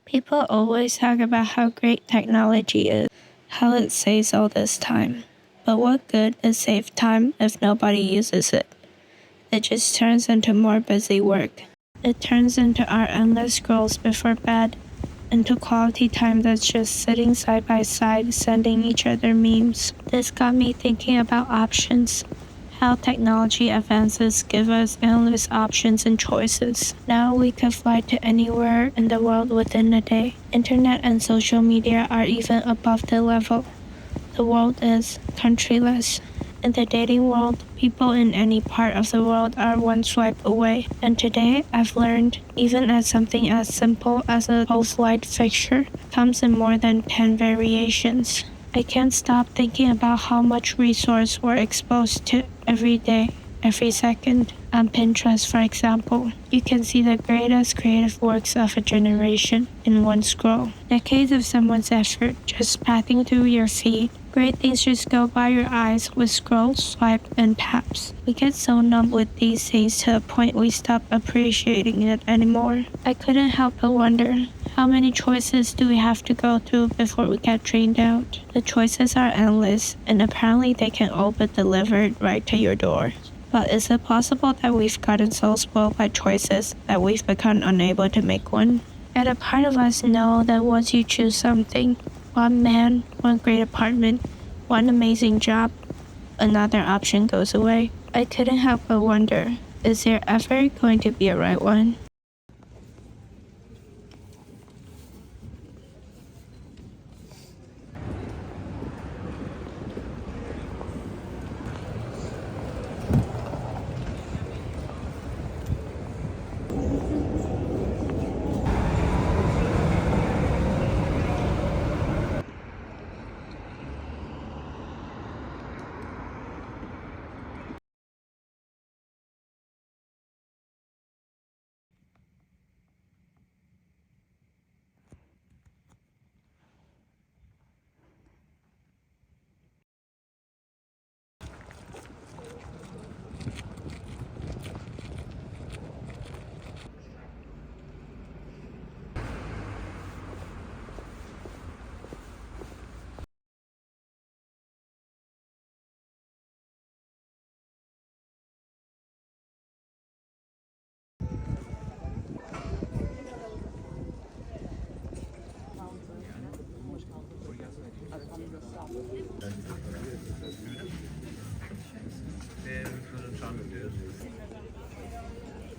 People always talk about how great technology is, how it saves all this time. But what good is saved time if nobody uses it? It just turns into more busy work. It turns into our endless scrolls before bed, into quality time that's just sitting side by side sending each other memes. This got me thinking about options. How technology advances give us endless options and choices. Now we could fly to anywhere in the world within a day. Internet and social media are even above the level. The world is countryless. In the dating world, people in any part of the world are one swipe away. And today, I've learned even as something as simple as a pulse light fixture comes in more than 10 variations. I can't stop thinking about how much resource we're exposed to every day, every second. On Pinterest, for example, you can see the greatest creative works of a generation in one scroll. Decades of someone's effort just passing through your feed. Great things just go by your eyes with scrolls, swipe, and taps. We get so numb with these things to the point we stop appreciating it anymore. I couldn't help but wonder, how many choices do we have to go through before we get drained out? The choices are endless, and apparently they can all be delivered right to your door. But is it possible that we've gotten so spoiled by choices that we've become unable to make one? Yet a part of us know that once you choose something, one man, one great apartment, one amazing job, another option goes away. I couldn't help but wonder, is there ever going to be a right one?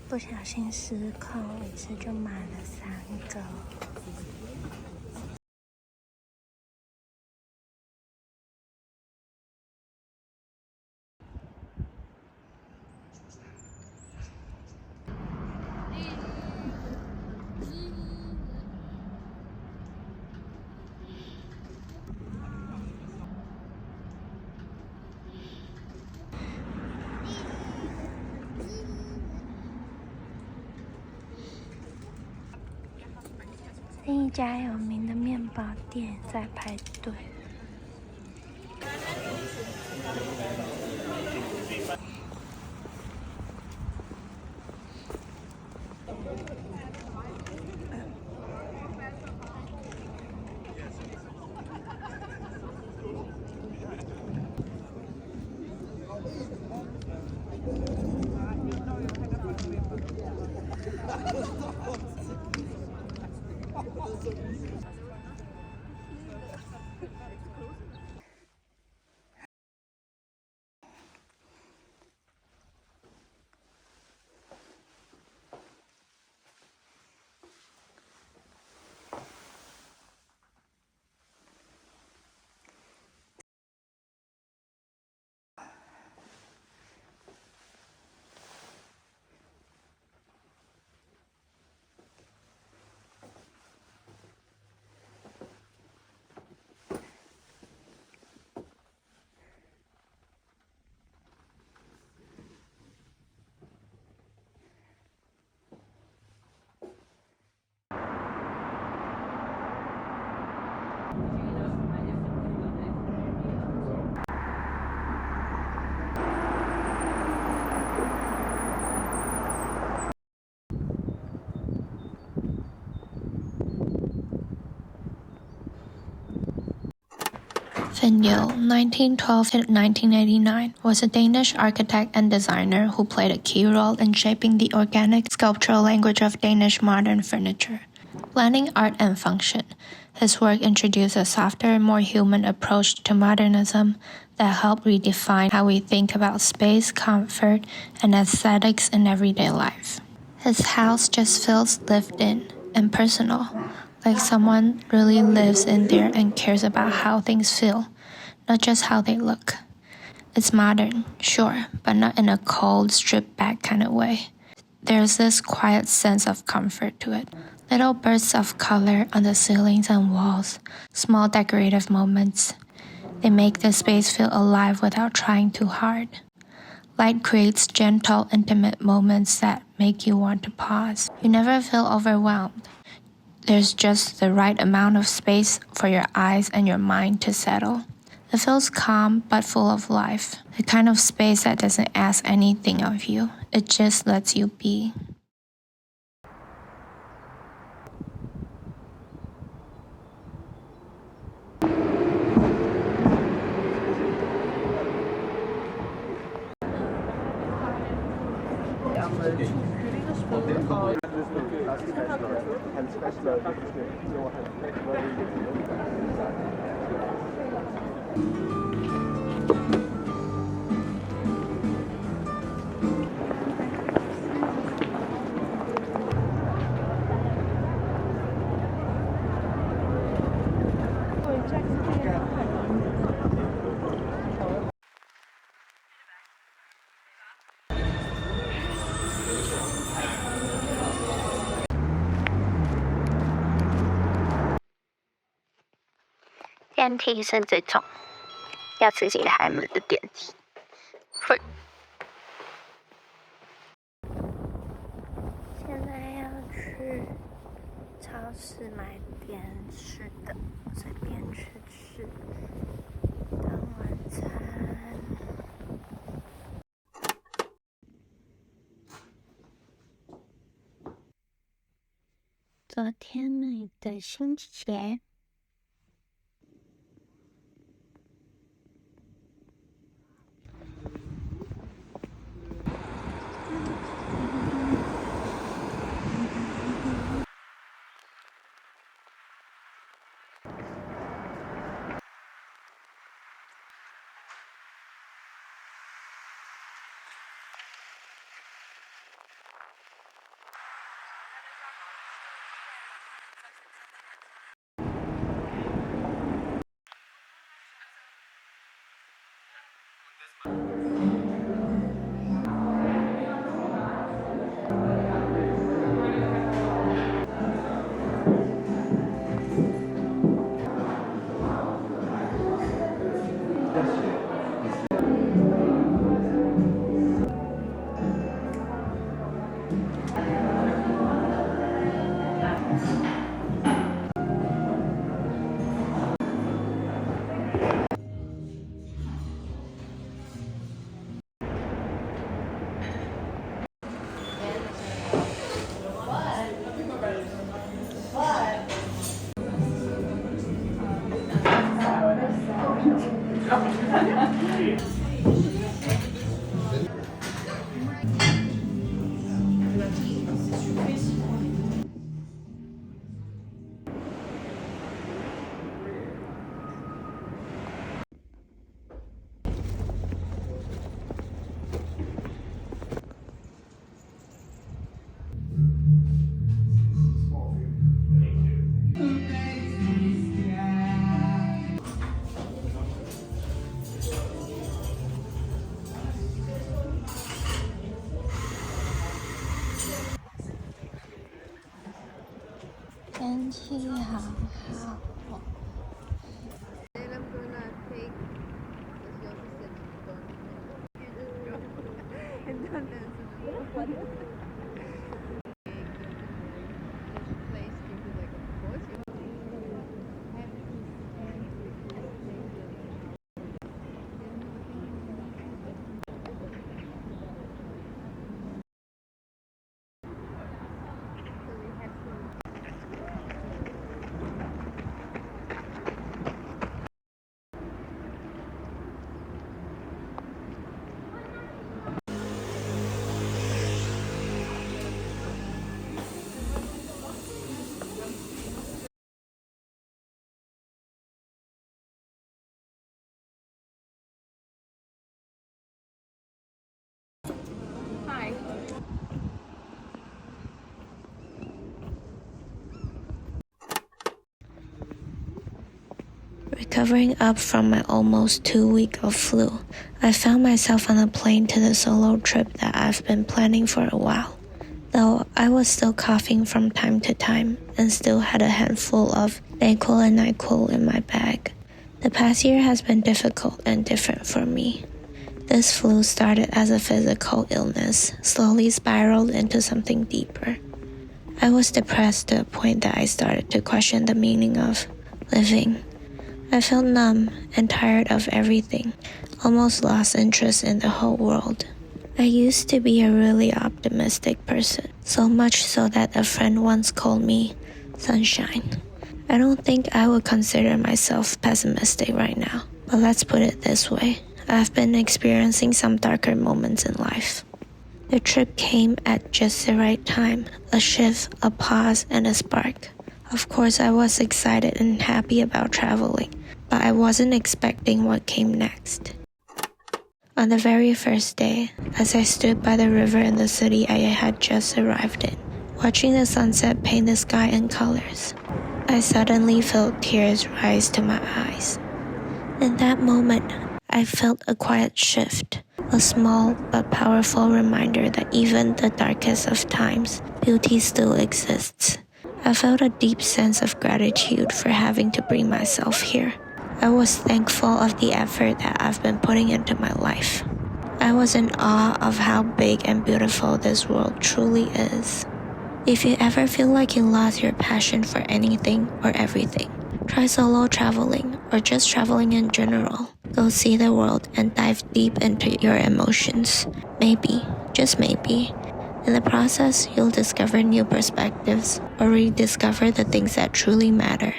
不小心失控，一次就买了3个。另一家有名的面包店在排队。Vignil, 1912 to 1989, was a Danish architect and designer who played a key role in shaping the organic sculptural language of Danish modern furniture. Blending art and function, his work introduced a softer, more human approach to modernism that helped redefine how we think about space, comfort, and aesthetics in everyday life. His house just feels lived in and personal, like someone really lives in there and cares about how things feel, not just how they look. It's modern, sure, but not in a cold, stripped-back kind of way. There's this quiet sense of comfort to it. Little bursts of color on the ceilings and walls, small decorative moments. They make the space feel alive without trying too hard. Light creates gentle, intimate moments that make you want to pause. You never feel overwhelmed. There's just the right amount of space for your eyes and your mind to settle. It feels calm but full of life. The kind of space that doesn't ask anything of you. It just lets you be.电梯是这种要自己开门的电梯。现在要去超市买点吃的，随便吃吃当晚餐。昨天买的新鞋。天气好好。Recovering up from my almost 2 week of flu, I found myself on a plane to the solo trip that I've been planning for a while. Though I was still coughing from time to time and still had a handful of Dayquil and NyQuil in my bag. The past year has been difficult and different for me. This flu started as a physical illness, slowly spiraled into something deeper. I was depressed to a point that I started to question the meaning of living. I felt numb and tired of everything, almost lost interest in the whole world. I used to be a really optimistic person, so much so that a friend once called me sunshine. I don't think I would consider myself pessimistic right now, but let's put it this way. I've been experiencing some darker moments in life. The trip came at just the right time, a shift, a pause, and a spark. Of course, I was excited and happy about traveling, but I wasn't expecting what came next. On the very first day, as I stood by the river in the city I had just arrived in, watching the sunset paint the sky in colors, I suddenly felt tears rise to my eyes. In that moment, I felt a quiet shift, a small but powerful reminder that even the darkest of times, beauty still exists. I felt a deep sense of gratitude for having to bring myself here. I was thankful of the effort that I've been putting into my life. I was in awe of how big and beautiful this world truly is. If you ever feel like you lost your passion for anything or everything, try solo traveling or just traveling in general. Go see the world and dive deep into your emotions. Maybe, just maybe, in the process, you'll discover new perspectives or rediscover the things that truly matter.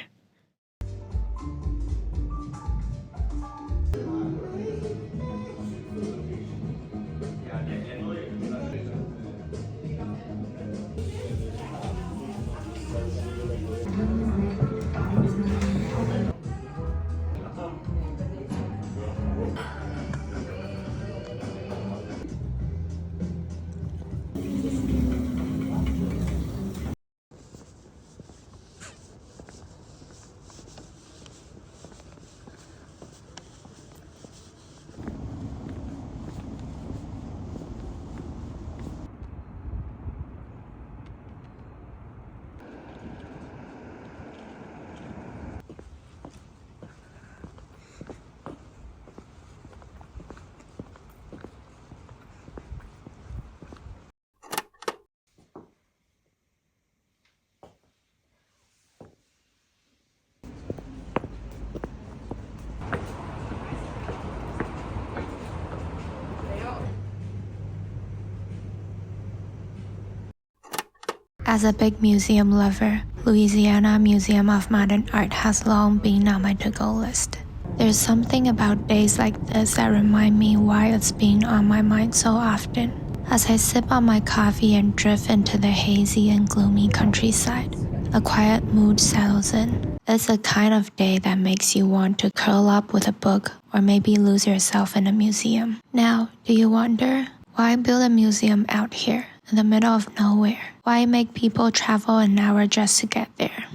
As a big museum lover, Louisiana Museum of Modern Art has long been on my to-go list. There's something about days like this that remind me why it's been on my mind so often. As I sip on my coffee and drift into the hazy and gloomy countryside, a quiet mood settles in. It's the kind of day that makes you want to curl up with a book or maybe lose yourself in a museum. Now, do you wonder, why build a museum out here in the middle of nowhere? Why make people travel an hour just to get there?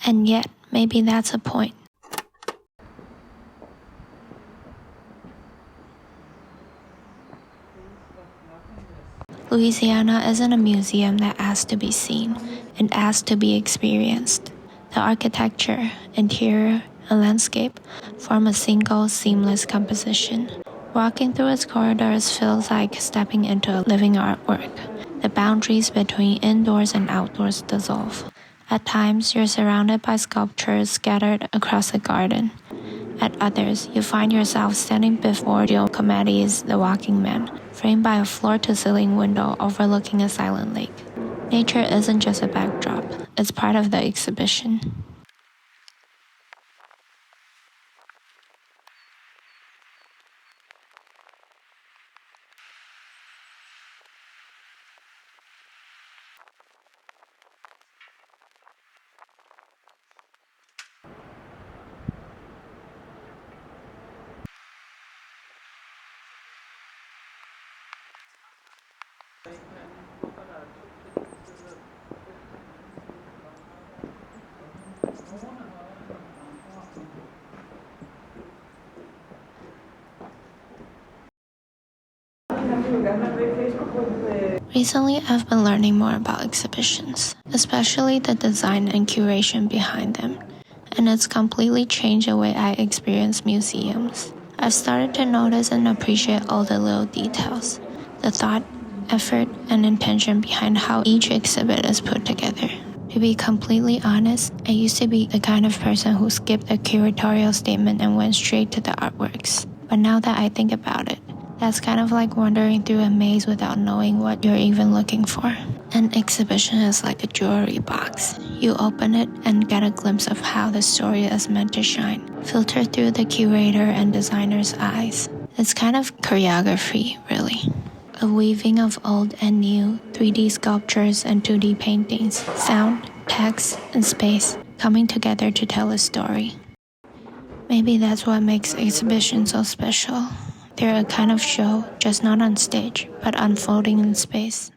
And yet, maybe that's a point. Louisiana isn't a museum that asks to be seen, it asks to be experienced. The architecture, interior, and landscape form a single, seamless composition. Walking through its corridors feels like stepping into a living artwork. The boundaries between indoors and outdoors dissolve. At times, you're surrounded by sculptures scattered across the garden. At others, you find yourself standing before Diomedes the Walking Man, framed by a floor-to-ceiling window overlooking a silent lake. Nature isn't just a backdrop, it's part of the exhibition. Recently, I've been learning more about exhibitions, especially the design and curation behind them, and it's completely changed the way I experience museums. I've started to notice and appreciate all the little details, the thought, effort, and intention behind how each exhibit is put together. To be completely honest, I used to be the kind of person who skipped the curatorial statement and went straight to the artworks. But now that I think about it, that's kind of like wandering through a maze without knowing what you're even looking for. An exhibition is like a jewelry box. You open it and get a glimpse of how the story is meant to shine, filtered through the curator and designer's eyes. It's kind of choreography, really. A weaving of old and new, 3D sculptures and 2D paintings, sound, text, and space coming together to tell a story. Maybe that's what makes exhibitions so special. They're a kind of show, just not on stage, but unfolding in space.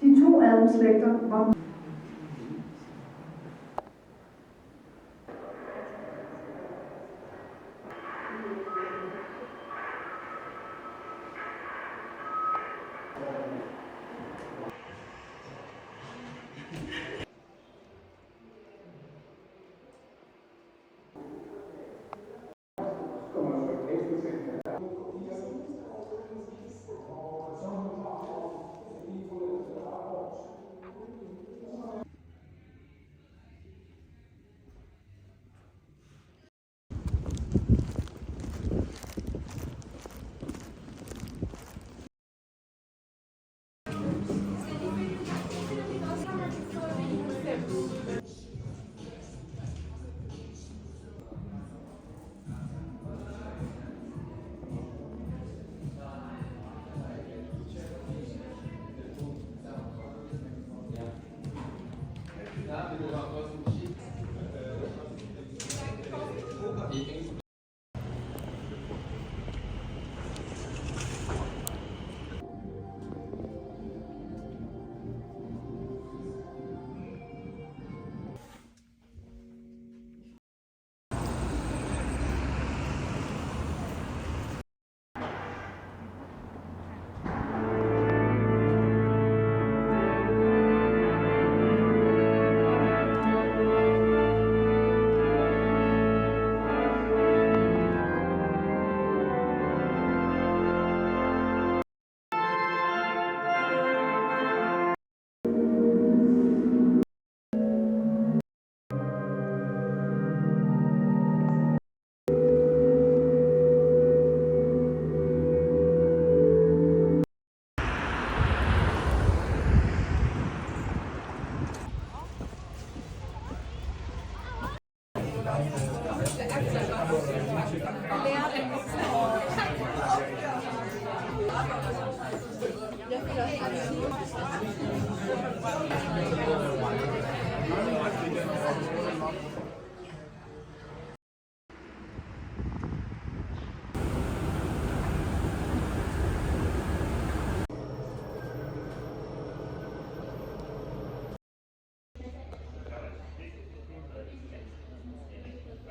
De to adelsslægter var